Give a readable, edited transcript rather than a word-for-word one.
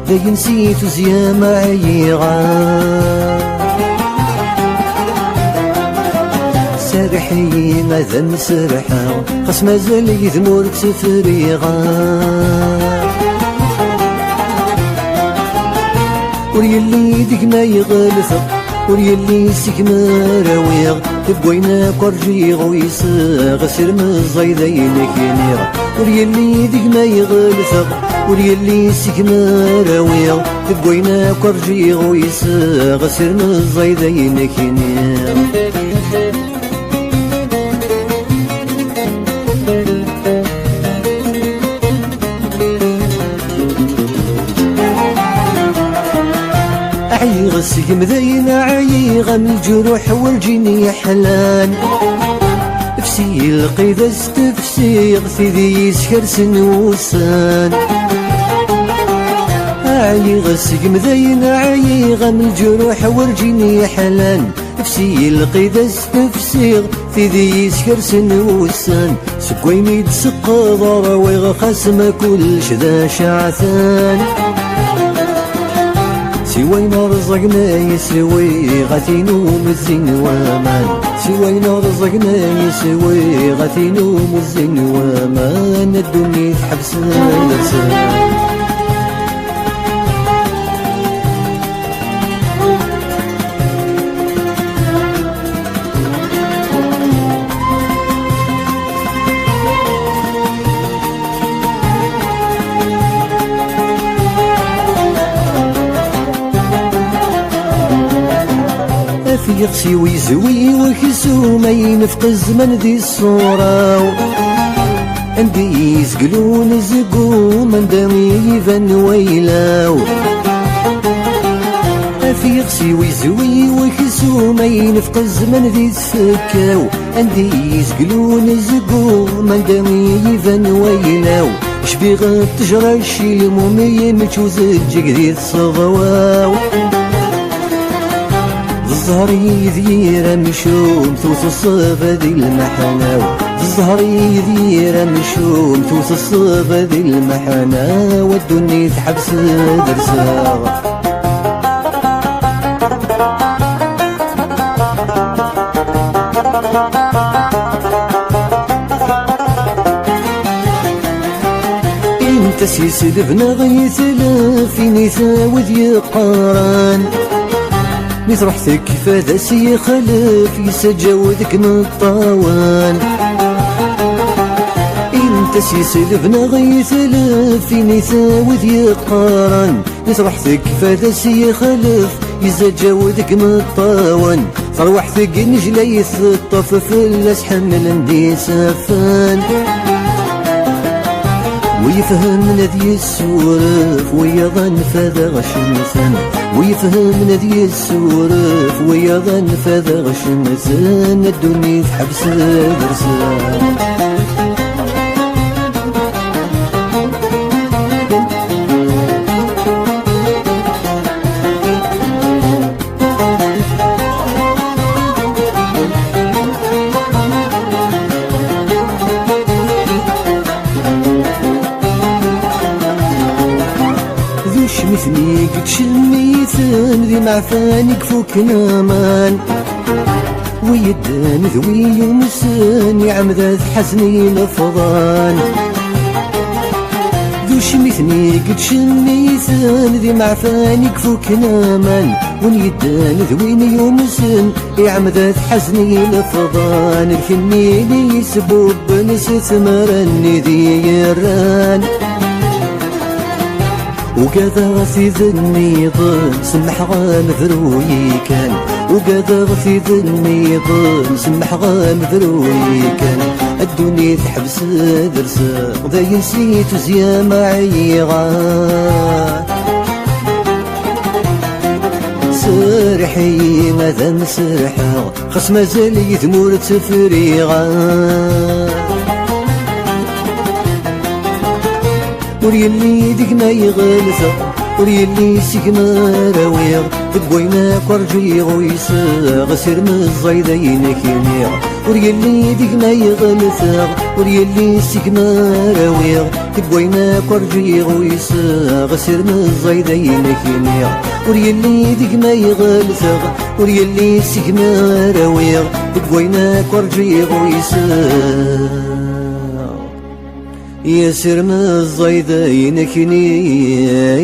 ذي نسيت زيام عيغا سارحي ماذا مسرحة خاص مازال يذمور تفريغا وريلي ديك ما يغلثق وريلي سكما راويغ تبوينا كورجيغ ويساغ سير مزايدينك ينيغ وريلي ديك ما يغلثق وريلي سكما راويغ تبوينا كورجيغ ويساغ سير مزايدينك ينيغ عيغ السقم ذين عيغ من الجروح والجني حلان فسي القيدة استفسيغ في ذي يسكر سنوسان عيغ السقم ذين عيغ من الجروح والجني حلان فسي القيدة استفسيغ في ذي يسكر سنوسان سكويني تسقى ضراويغ خاسم كلش ذا شعثان سوينا رزقنا يسوي غتينو مزين وامان سوينا رزقنا يسوي غتينو مزين وامان الدنيا تحبس الرسال يغسي ويزوي وكسو ما ينفق الزمن ذي الصورة عندي يسقلون زقو من دمي يفن ويلاو في يغسي ويزوي وكسو ما ينفق الزمن ذي السكاو عندي يسقلون زقو من دمي يفن ويلاو شبيغ تجرى الشي المومي متشوز الجقديد صغواو الزهري ذير مشوم توس الصفا ذي المحناو الزهري ذير مشوم توس الصفا ذي المحناو والدنيا تحبس درساغ انت سيسد بنغي ثلاثين ثاوذ يقاران ميت روحتك فاذا سي خلف يسجاوذك من الطوان انت سيسلف نغي ثلف فيني ثاوذ يقارن ميت روحتك فاذا سي خلف يسجاوذك من الطوان فروحتك نجليث الطف في الاسحن لندي سفان ويفهم ذي السورف ويظن فذا غشمثن ويفهم ذي السورف ويظن فذا غشمثن الدنيا تحبس درسان مثني قد شميثن ذي معفانك فوك نامان ويدان ذوي يمسن يعمد حزني لفظان ذو شميثني قد شميثن ذي معفانك فوك نامان ويدان ذوي يمسن يعمد حزني لفظان الكنيني يسبوب نسيت مرني ذي يران وقاذا غثي ذني ظن سمح غام ذروي كان وقاذا غثي ذني ظن سمح غام ذروي كان الدنيا تحبس درسا ذا ينسيت زيام عيغان سرحي ماذا مسرحة خاص مازال يذمور تفريغان وريلي ديك ما يغلثق وريلي سيكما راويغ تبوينا كورجي غويساغ سير من الزايدين كينيغ وريلي ديكنا يغلثاغ وريلي سيكما راويغ تبوينا كورجي غويساغ سير من الزايدين كينيغ وريلي ديكنا يغلثاغ وريلي سيكما راويغ تبوينا كورجي غويساغ يسر من الزايدين كينيغ